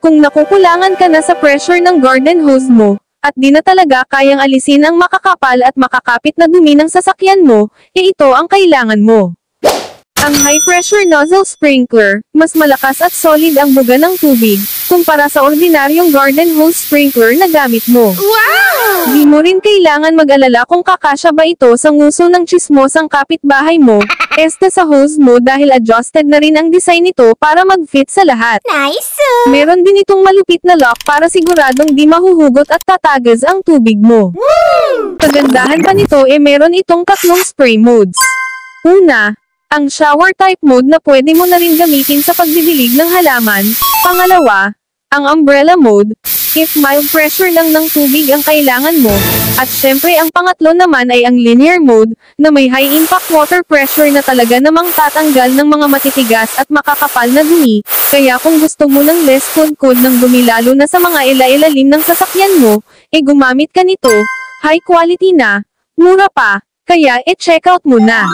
Kung nakukulangan ka na sa pressure ng garden hose mo, at di na talaga kayang alisin ang makakapal at makakapit na dumi ng sasakyan mo, ito ang kailangan mo. Ang high-pressure nozzle sprinkler, mas malakas at solid ang buga ng tubig, kumpara sa ordinaryong garden hose sprinkler na gamit mo. Wow! Di mo rin kailangan mag-alala kung kakasya ba ito sa nguso ng tsismosang kapitbahay mo, sa hose mo dahil adjusted na rin ang design nito para mag-fit sa lahat. Nice! Meron din itong malupit na lock para siguradong di mahuhugot at tatagas ang tubig mo. Woo! Kagandahan pa nito meron itong tatlong spray modes. Una, ang shower type mode na pwede mo na rin gamitin sa pagdidilig ng halaman. Pangalawa, ang umbrella mode, if mild pressure lang ng tubig ang kailangan mo. At syempre ang pangatlo naman ay ang linear mode, na may high impact water pressure na talaga namang tatanggal ng mga matitigas at makakapal na dumi. Kaya kung gusto mo ng less kudkod ng dumi lalo na sa mga ilailalim ng sasakyan mo, gumamit ka nito, high quality na, mura pa, kaya check out mo na.